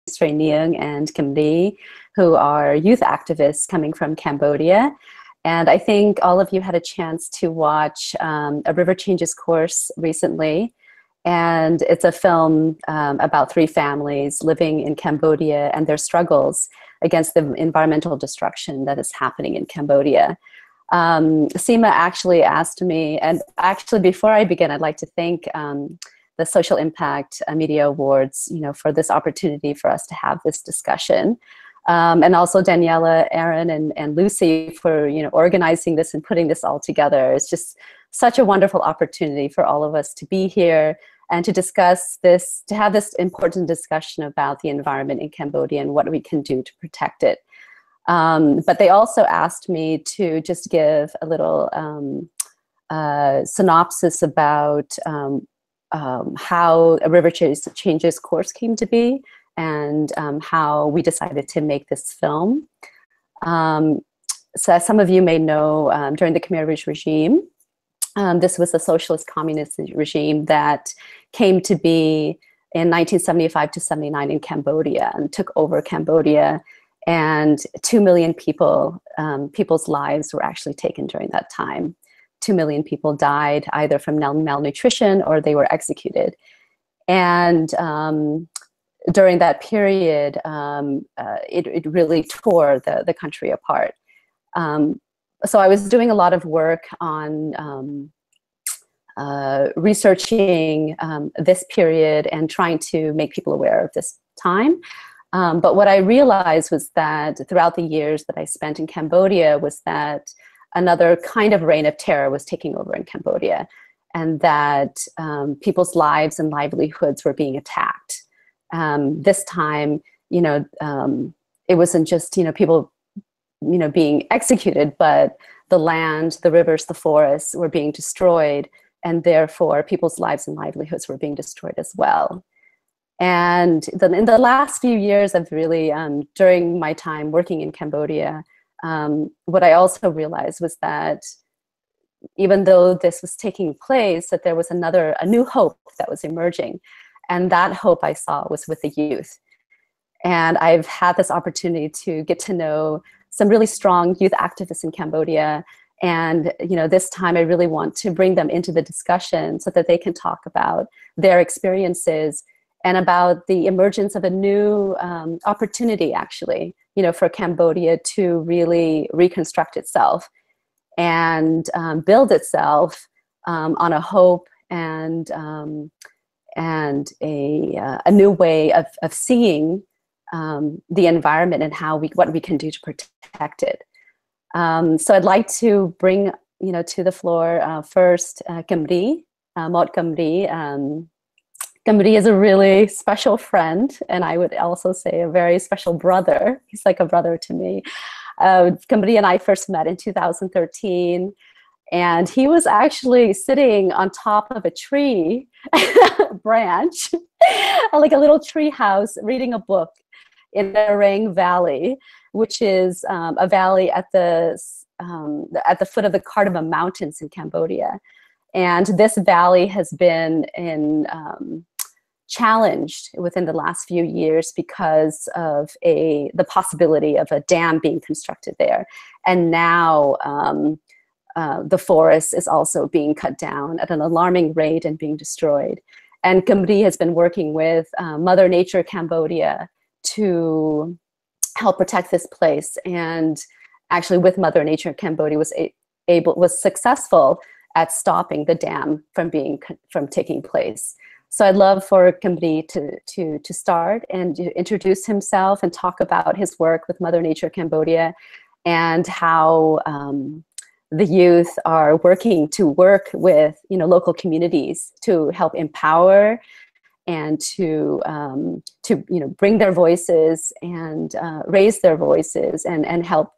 Srey, Neang, and Kimry, who are youth activists coming from Cambodia. And I think all of you had a chance to watch A River Changes Course recently. And it's a film about 3 families living in Cambodia and their struggles against the environmental destruction that is happening in Cambodia. SIMA actually asked me, and actually before I begin, I'd like to thank the Social Impact Media Awards, for this opportunity for us to have this discussion. And also Daniela, Aaron, and Lucy for organizing this and putting this all together. It's just such a wonderful opportunity for all of us to be here and to discuss this, to have this important discussion about the environment in Cambodia and what we can do to protect it. But they also asked me to just give a little synopsis about how A River Changes Course came to be and how we decided to make this film. So as some of you may know, during the Khmer Rouge regime, this was a socialist communist regime that came to be in 1975 to 79 in Cambodia and took over Cambodia, and 2 million people, people's lives were actually taken during that time. 2 million people died either from malnutrition or they were executed. And during that period, it really tore the country apart. So I was doing a lot of work on researching this period and trying to make people aware of this time. But what I realized was that throughout the years that I spent in Cambodia was that another kind of reign of terror was taking over in Cambodia, and that people's lives and livelihoods were being attacked. This time, it wasn't just, people, being executed, but the land, the rivers, the forests were being destroyed, and therefore people's lives and livelihoods were being destroyed as well. And then in the last few years, I've really, during my time working in Cambodia, what I also realized was that even though this was taking place, that there was a new hope that was emerging. And that hope I saw was with the youth. And I've had this opportunity to get to know some really strong youth activists in Cambodia. And this time I really want to bring them into the discussion so that they can talk about their experiences and about the emergence of a new opportunity, actually, for Cambodia to really reconstruct itself and build itself on a hope and a new way of seeing the environment and what we can do to protect it. So I'd like to bring to the floor first Kimry Mot. Kimry is a really special friend, and I would also say a very special brother. He's like a brother to me. Kimry and I first met in 2013, and he was actually sitting on top of a tree branch, like a little tree house, reading a book in the Neang Valley, which is a valley at the foot of the Cardamom Mountains in Cambodia. And this valley has been challenged within the last few years because of the possibility of a dam being constructed there. And now the forest is also being cut down at an alarming rate and being destroyed. And Kimry has been working with Mother Nature Cambodia to help protect this place. And actually with Mother Nature Cambodia was successful at stopping the dam from taking place. So I'd love for Kimry to start and introduce himself and talk about his work with Mother Nature Cambodia and how the youth are working to work with local communities to help empower and to bring their voices and raise their voices and help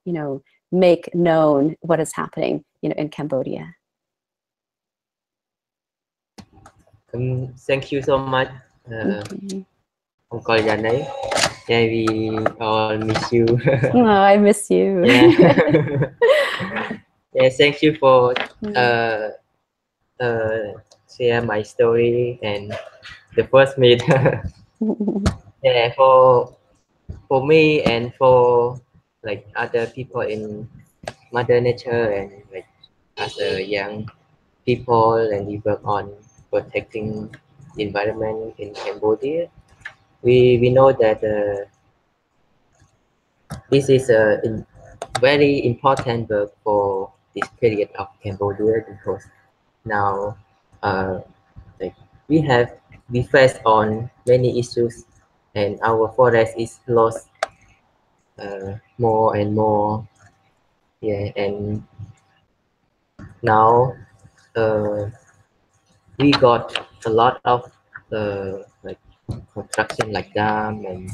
make known what is happening in Cambodia. Thank you so much, Uncle Kalyanee. Yeah, we all miss you. Oh, I miss you. Yeah. Yeah, thank you for share my story and the first meet. Yeah, for for me and for like other people in Mother Nature and like as a young people and we work on protecting the environment in Cambodia. We know that this is a very important work for this period of Cambodia because now uh, like we face on many issues and our forest is lost more and more, yeah, and now uh, we got a lot of like construction like dam and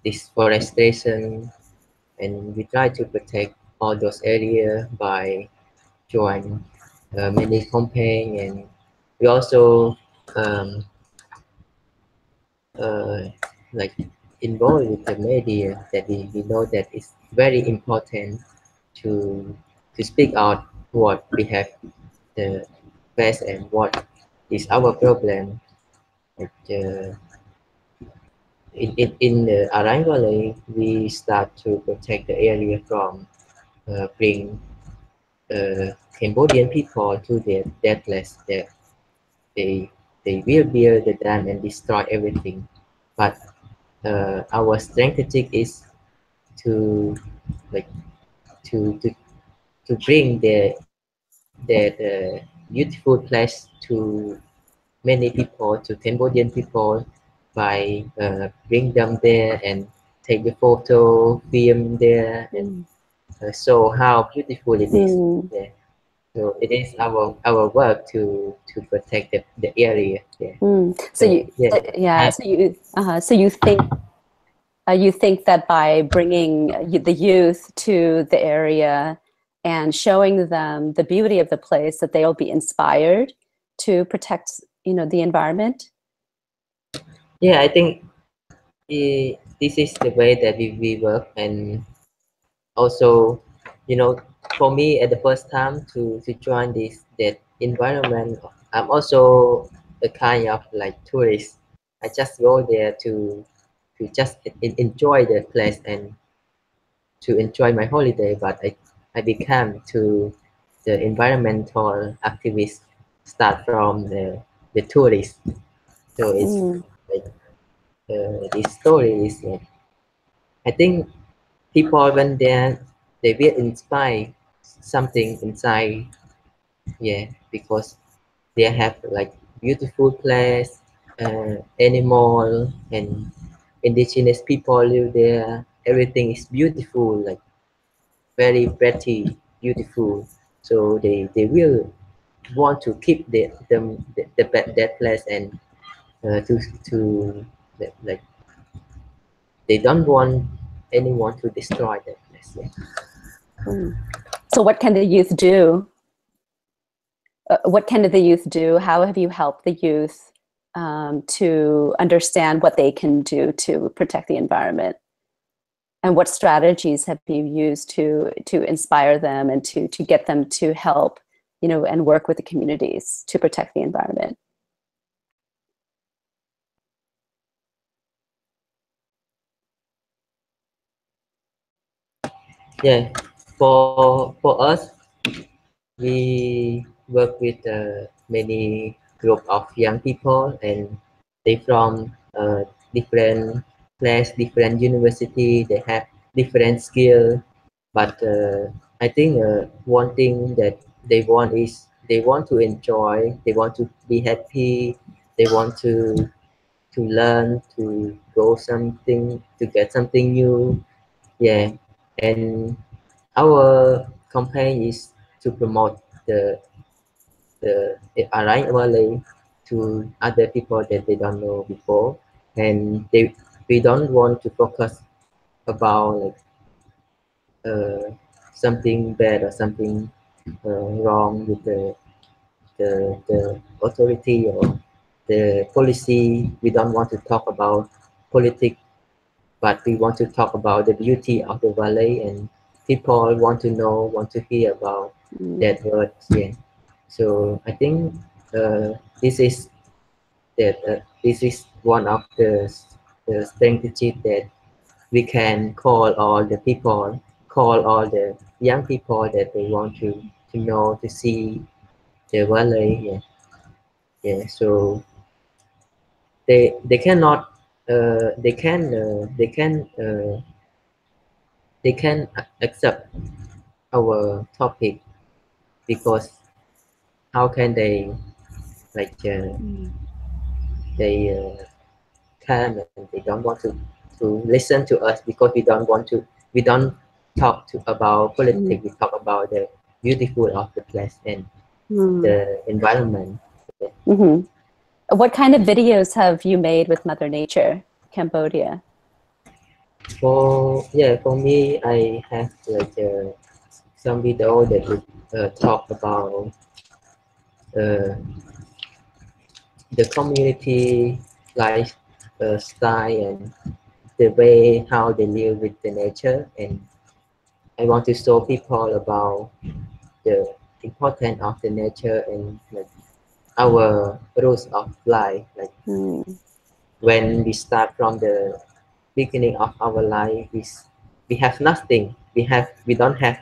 deforestation, and we try to protect all those areas by join many campaign, and we also um, uh, like involved with the media that we know that it's very important to speak out what we have the best and what is our problem. Like, in the Arang Valley, we start to protect the area from bring Cambodian people to their place. They they will build the dam and destroy everything. But our strategy is to like to to, to bring the beautiful place to many people, to Cambodian people, by bring them there and take the photo, film there, and show how beautiful it is. Mm. Yeah. So it is our work to protect the area. Yeah. So So you, yeah, yeah. I, So you think that by bringing the youth to the area and showing them the beauty of the place, that they'll be inspired to protect, the environment. yeah, I think this is the way that we work, and also, for me at the first time to join this that environment, I'm also a kind of like tourist. I just go there to just enjoy the place and to enjoy my holiday, but I became to the environmental activist start from the tourist. So it's Mm. like this story is I think people when they will inspire something inside, yeah, because they have like beautiful place, animal and indigenous people live there. Everything is beautiful, like very pretty, beautiful. So they will want to keep that place and to like they don't want anyone to destroy that place. Yeah. Mm. So what can the youth do? What can the youth do? How have you helped the youth to understand what they can do to protect the environment? And what strategies have you used to inspire them and to get them to help, and work with the communities to protect the environment? Yeah, for us, we work with many group of young people, and they from different place, different university. They have different skill, but I think one thing that they want is they want to enjoy, they want to be happy, they want to learn, to go something, to get something new. Yeah, and our campaign is to promote the Arang Valley to other people that they don't know before, and we don't want to focus about like something bad or something wrong with the authority or the policy. We don't want to talk about politics, but we want to talk about the beauty of the valley, and people want to know, want to hear about Mm. that word. Yeah. So I think this is this is one of the strategies that we can call all the people, call all the young people that they want to know, to see the valley. Yeah, yeah. So they cannot, they can accept our topic, because how can they, like, they come and they don't want to listen to us, because we don't talk about Mm. politics. We talk about the beautiful of the place and Mm. the environment. Yeah. Hmm. What kind of videos have you made with Mother Nature, Cambodia? For me, I have like some video that would talk about uh, the community life style and the way how they live with the nature, and I want to show people about the importance of the nature and like our rules of life. Like Mm. when we start from the beginning of our life, we have nothing. We don't have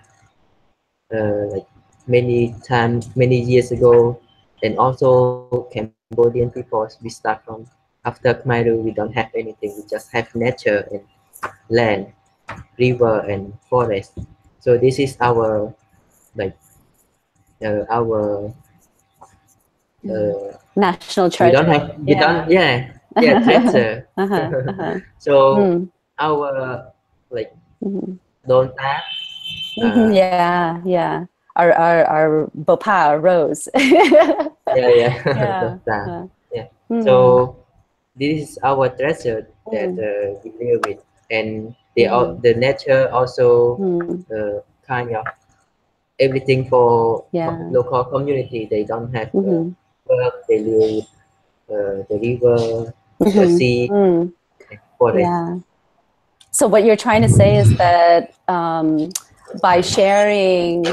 like many years ago, and also Cambodian people, we start from after Khmer Rouge, we don't have anything. We just have nature and land, river and forest. So this is our, like, our Mm. uh, National we don't treasure. have we don't Yeah. yeah, yeah, treasure. Uh-huh. Uh-huh. So Mm. our, like, Hmm. don't have Hmm. uh Yeah. Yeah. Our Bopal rose. yeah, yeah. Yeah. Don't have, Uh, yeah. mm. So this is our treasure that Mm. we live with, and Mm. the nature also Mm. kind of everything for Yeah. local community. They don't have Hmm. work. They live the river, the Hmm. sea, Mm. and forest. Yeah. So what you're trying to say is that by sharing,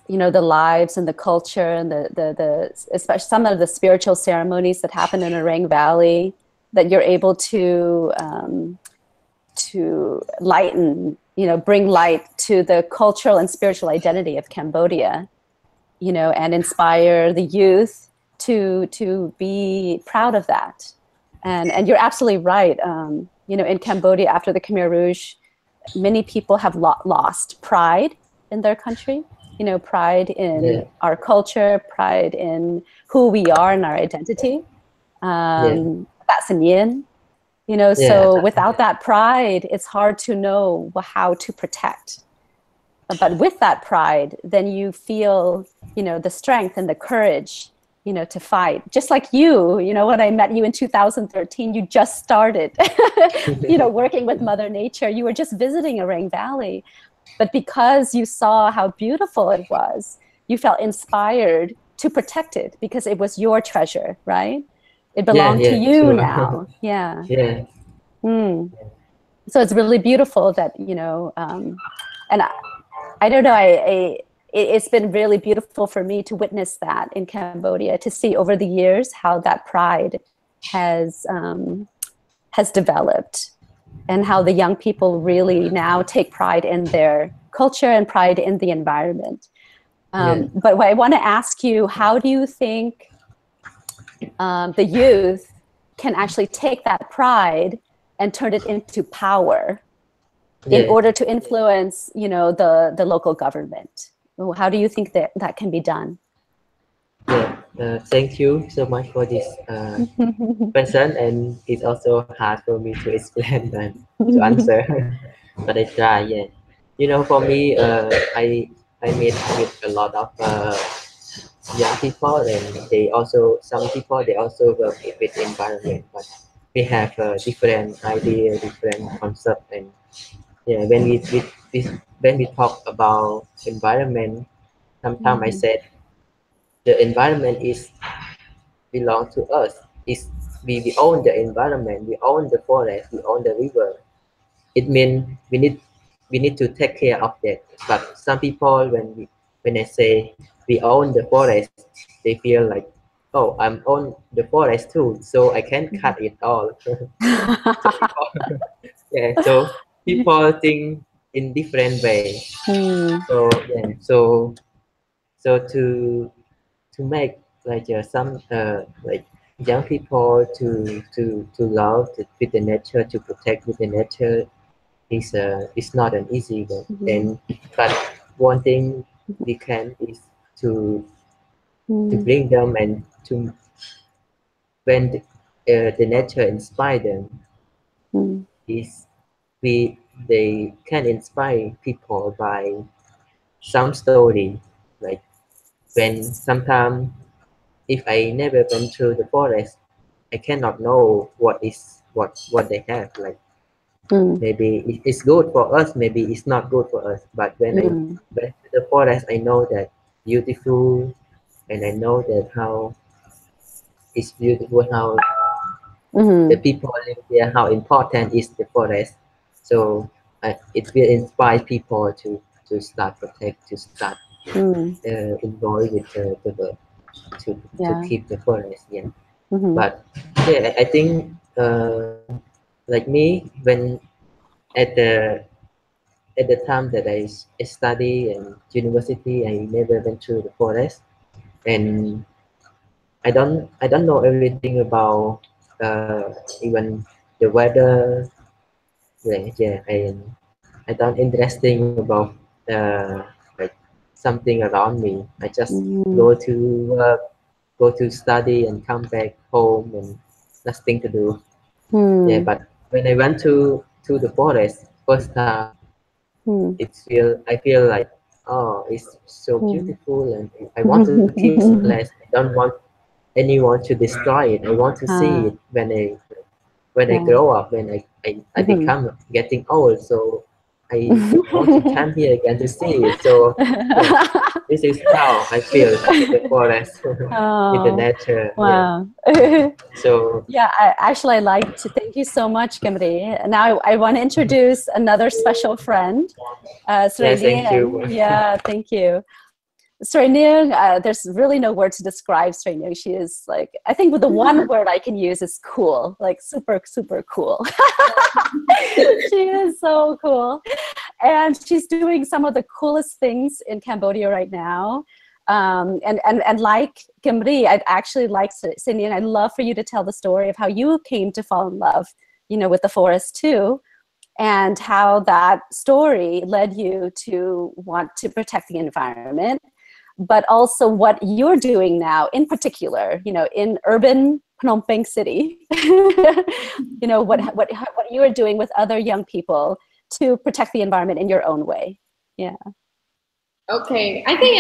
the lives and the culture and the especially some of the spiritual ceremonies that happen in Orang Valley, that you're able to lighten, bring light to the cultural and spiritual identity of Cambodia, and inspire the youth to be proud of that. And you're absolutely right. In Cambodia after the Khmer Rouge, many people have lost pride in their country, pride Yeah, in our culture, pride in who we are and our identity. yeah, That's in yin, yeah, so without that pride, it's hard to know how to protect. But with that pride, then you feel, the strength and the courage, to fight. Just like when I met you in 2013, you just started, working with Mother Nature. You were just visiting Orang Valley. But because you saw how beautiful it was, you felt inspired to protect it because it was your treasure, right? It yeah, belonged to yeah. you Sure. now. Yeah. Yeah, Mm. So it's really beautiful that, and I don't know, it's been really beautiful for me to witness that in Cambodia, to see over the years how that pride has developed, and how the young people really now take pride in their culture and pride in the environment. yeah, But what I want to ask you, how do you think the youth can actually take that pride and turn it into power in yeah, order to influence, the local government? How do you think that can be done? yeah. Thank you so much for this question, and it's also hard for me to explain and to answer, but I try. Yeah, for me, I meet with a lot of young people, and some people they also work with environment, but we have a different idea, different concept, and yeah, we when we talk about environment, sometimes I Mhm. said the environment is belong to us. Is we own the environment, we own the forest, we own the river. It means we need to take care of that. But some people, when I say we own the forest, they feel like, oh, I'm on the forest too, so I can cut it all. So people, Yeah, so people think in different ways. Mm. So yeah, so to make like some like young people to love with the nature, to protect with the nature is not an easy one. Mhm. And but one thing we can is to Mm. bring them, and to when the nature inspire them Mm. is we they can inspire people by some story, like when sometimes if I never went through the forest, I cannot know what they have. Like Mm. maybe it's good for us, maybe it's not good for us. But when I Mm. went to the forest, I know that beautiful, and I know that how it's beautiful, how the Mm. people live there, how important is the forest. So it will inspire people to start protect, to start Mm. involved with the bird, to Yeah. keep the forest. Yeah. Mm-hmm. But yeah, I think like me, when at the time that I study in university, I never went through the forest, and I don't know everything about even the weather. Yeah, yeah, I don't interesting about like something around me. I just Mm. go to work, go to study, and come back home, and nothing to do. Yeah, Mm. but when I went to the forest first time, Mm. I feel like, oh, it's so Mm. beautiful, and I want to keep this place. I don't want anyone to destroy it. I want to see Ah, it when I yeah. grow up, when I Mm-hmm. become getting old. So I want to come here again to see it. So yeah, this is how I feel with the forest, with the Oh, nature. Yeah. wow. So Yeah, I like to thank you so much, Kimry. Now I want to introduce another special friend, yeah, Srey. thank you. Yeah, thank you. Srey, there's really no word to describe Srey. She is like, I think the one word I can use is cool, like super, super cool. She is so cool. And she's doing some of the coolest things in Cambodia right now. And like Kimry, I'd actually like Cindy, and I'd love for you to tell the story of how you came to fall in love, with the forest too, and how that story led you to want to protect the environment, but also what you're doing now, in particular, in urban Phnom Penh City, what you are doing with other young people to protect the environment in your own way. Yeah. Okay, I think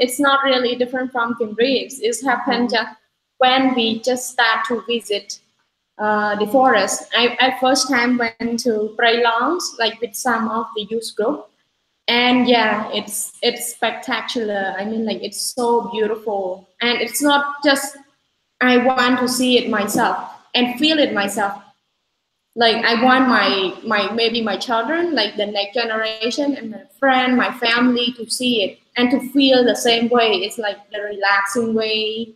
it's not really different from Kimry. It's happened just when we just start to visit the forest. I first time went to Prey Longs, like with some of the youth group, and yeah, it's spectacular. I mean, like it's so beautiful, and it's not just I want to see it myself and feel it myself. Like I want my maybe my children, like the next generation, and my friend, my family to see it and to feel the same way. It's like the relaxing way,